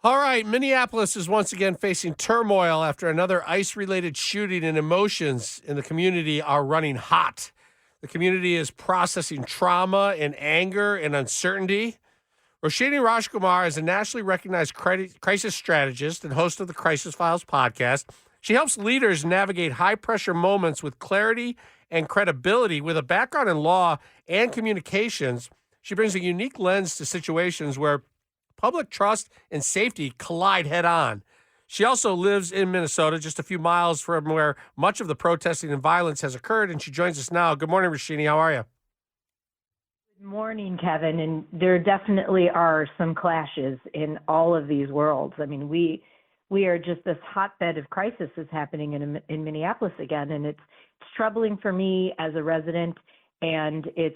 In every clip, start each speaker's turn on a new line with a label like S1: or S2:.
S1: All right, Minneapolis is once again facing turmoil after another ICE-related shooting, and emotions in the community are running hot. The community is processing trauma and anger and uncertainty. Roshini Rajkumar is a nationally recognized crisis strategist and host of the Crisis Files podcast. She helps leaders navigate high-pressure moments with clarity and credibility. With a background in law and communications, she brings a unique lens to situations where public trust and safety collide head on. She also lives in Minnesota, just a few miles from where much of the protesting and violence has occurred, and she joins us now. Good morning, Roshini. How are you?
S2: Good morning, Kevin. And there definitely are some clashes in all of these worlds. I mean, we are just this hotbed of crisis is happening in Minneapolis again, and it's troubling for me as a resident, and it's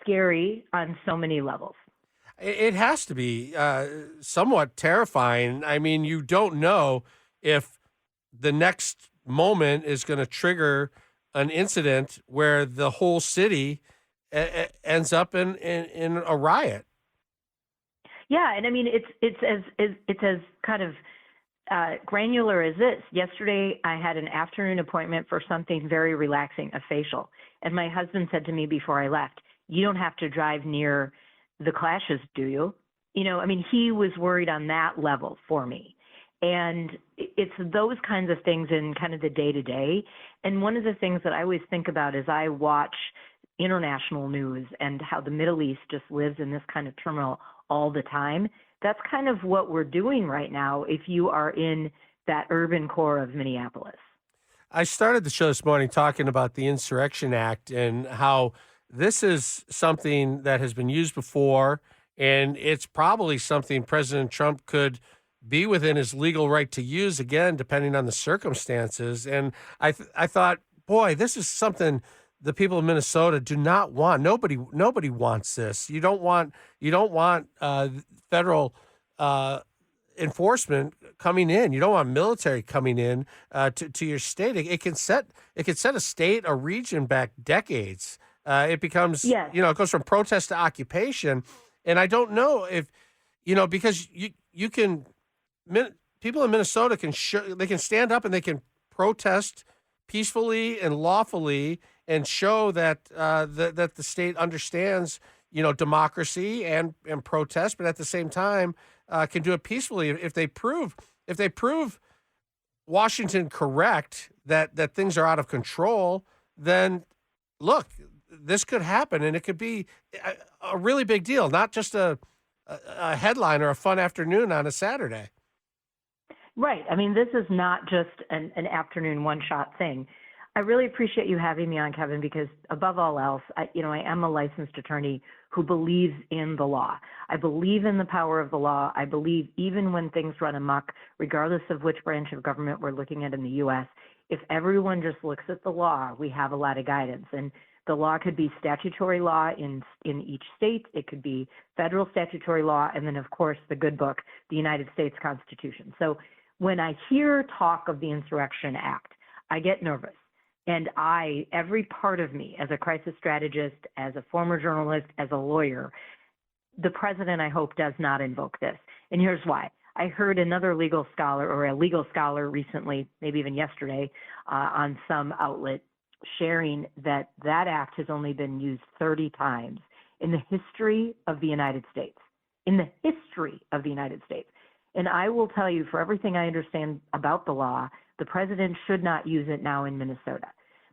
S2: scary on so many levels.
S1: It has to be somewhat terrifying. I mean, you don't know if the next moment is going to trigger an incident where the whole city ends up in a riot.
S2: Yeah, and I mean it's as kind of granular as this. Yesterday, I had an afternoon appointment for something very relaxing, a facial, and my husband said to me before I left, "You don't have to drive near the clashes, do you?" You know, I mean, he was worried on that level for me. And it's those kinds of things in kind of the day-to-day. And one of the things that I always think about is I watch international news and how the Middle East just lives in this kind of turmoil all the time. That's kind of what we're doing right now if you are in that urban core of Minneapolis.
S1: I started the show this morning talking about the Insurrection Act and how this is something that has been used before, and it's probably something President Trump could be within his legal right to use again, depending on the circumstances. And I thought, boy, this is something the people of Minnesota do not want. Nobody wants this. You don't want federal enforcement coming in. You don't want military coming in to your state. It can set a state, a region back decades. It becomes,
S2: Yes.
S1: it goes from protest to occupation. And I don't know if, because you can, people in Minnesota they can stand up and they can protest peacefully and lawfully and show that that the state understands, democracy and protest, but at the same time can do it peacefully. If they prove Washington correct that things are out of control, then look, this could happen, and it could be a really big deal, not just a headline or a fun afternoon on a Saturday.
S2: Right. I mean, this is not just an afternoon one-shot thing. I really appreciate you having me on, Kevin, because above all else, I am a licensed attorney who believes in the law. I believe in the power of the law. I believe even when things run amok, regardless of which branch of government we're looking at in the U.S., if everyone just looks at the law, we have a lot of guidance. And the law could be statutory law in each state. It could be federal statutory law. And then, of course, the good book, the United States Constitution. So when I hear talk of the Insurrection Act, I get nervous. And every part of me, as a crisis strategist, as a former journalist, as a lawyer, the president, I hope, does not invoke this. And here's why. I heard another legal scholar recently, maybe even yesterday, on some outlet, sharing that act has only been used 30 times in the history of the United States. In the history of the United States. And I will tell you, for everything I understand about the law, the president should not use it now in Minnesota.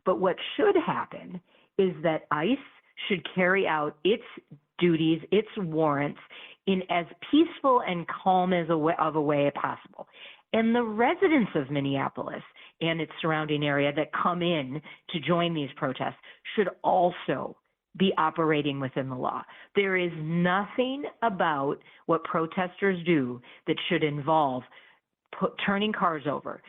S2: But what should happen is that ICE should carry out its duties, its warrants, in as peaceful and calm of a way as possible. And the residents of Minneapolis and its surrounding area that come in to join these protests should also be operating within the law. There is nothing about what protesters do that should involve turning cars over,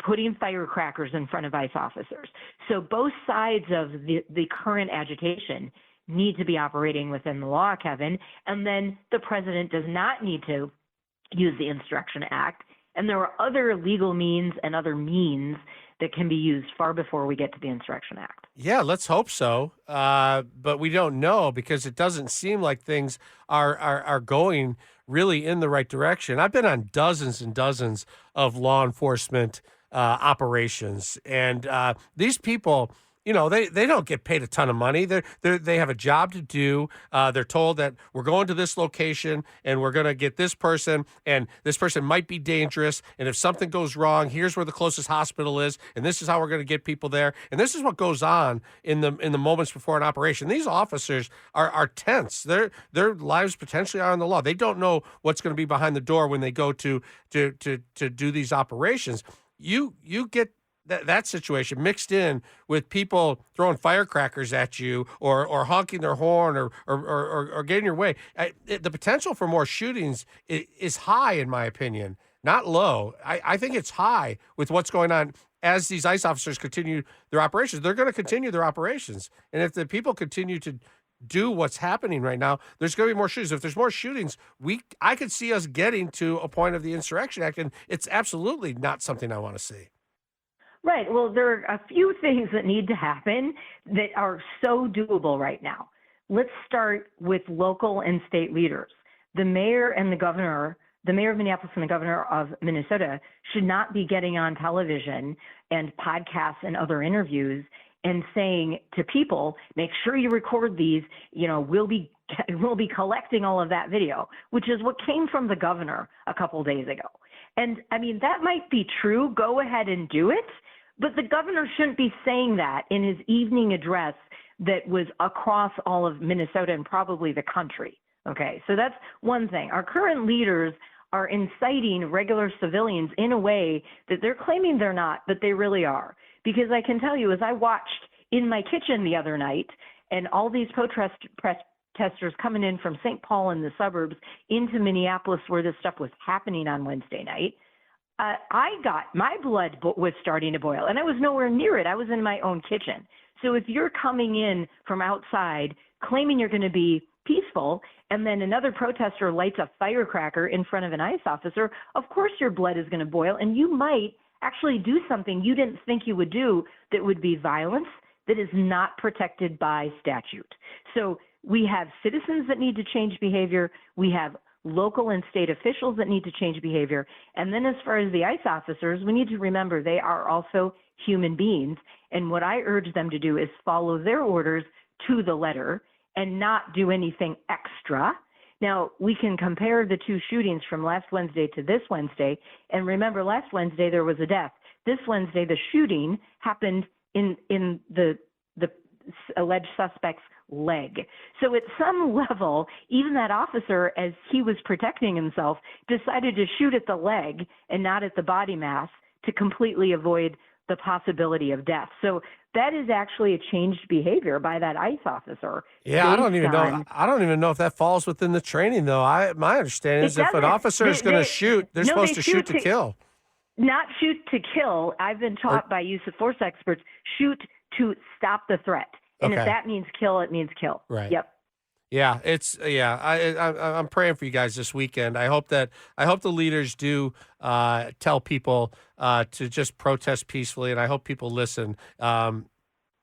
S2: putting firecrackers in front of ICE officers. So both sides of the current agitation need to be operating within the law, Kevin, and then the president does not need to use the Insurrection Act. And there are other legal means and other means that can be used far before we get to the Insurrection Act.
S1: Yeah, let's hope so. But we don't know because it doesn't seem like things are going really in the right direction. I've been on dozens and dozens of law enforcement operations, and these people, they don't get paid a ton of money. They have a job to do. They're told that we're going to this location and we're going to get this person, and this person might be dangerous. And if something goes wrong, here's where the closest hospital is, and this is how we're going to get people there. And this is what goes on in the moments before an operation. These officers are tense. Their lives potentially are on the law. They don't know what's going to be behind the door when they go to do these operations. You get that situation mixed in with people throwing firecrackers at you or honking their horn or getting your way. The potential for more shootings is high, in my opinion, not low. I think it's high with what's going on as these ICE officers continue their operations. They're going to continue their operations. And if the people continue to do what's happening right now, there's going to be more shootings. If there's more shootings, I could see us getting to a point of the Insurrection Act, and it's absolutely not something I want to see.
S2: Right. Well, there are a few things that need to happen that are so doable right now. Let's start with local and state leaders. The mayor and the governor, the mayor of Minneapolis and the governor of Minnesota should not be getting on television and podcasts and other interviews and saying to people, make sure you record these, we'll be collecting all of that video, which is what came from the governor a couple days ago. And I mean, that might be true. Go ahead and do it. But the governor shouldn't be saying that in his evening address that was across all of Minnesota and probably the country. Okay, so that's one thing. Our current leaders are inciting regular civilians in a way that they're claiming they're not, but they really are. Because I can tell you, as I watched in my kitchen the other night, and all these protesters coming in from St. Paul and the suburbs into Minneapolis where this stuff was happening on Wednesday night, my blood was starting to boil, and I was nowhere near it. I was in my own kitchen. So if you're coming in from outside claiming you're going to be peaceful, and then another protester lights a firecracker in front of an ICE officer, of course your blood is going to boil, and you might actually do something you didn't think you would do that would be violence that is not protected by statute. So we have citizens that need to change behavior. We have local and state officials that need to change behavior. And then as far as the ICE officers, we need to remember they are also human beings. And what I urge them to do is follow their orders to the letter and not do anything extra. Now, we can compare the two shootings from last Wednesday to this Wednesday. And remember, last Wednesday there was a death. This Wednesday, the shooting happened in the alleged suspect's leg. So at some level, even that officer, as he was protecting himself, decided to shoot at the leg and not at the body mass to completely avoid the possibility of death. So that is actually a changed behavior by that ICE officer.
S1: Yeah, I don't even know if that falls within the training, though. My understanding is if an officer is going to shoot, they're supposed to shoot to kill.
S2: Not shoot to kill. I've been taught by use of force experts, shoot to stop the threat. And if that means kill, it means kill.
S1: Right.
S2: Yep.
S1: Yeah, I'm praying for you guys this weekend. I hope the leaders do tell people to just protest peacefully, and I hope people listen. Roshini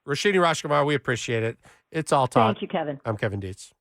S1: Rajkumar, we appreciate it. It's all talk.
S2: Thank you, Kevin.
S1: I'm Kevin Dietz.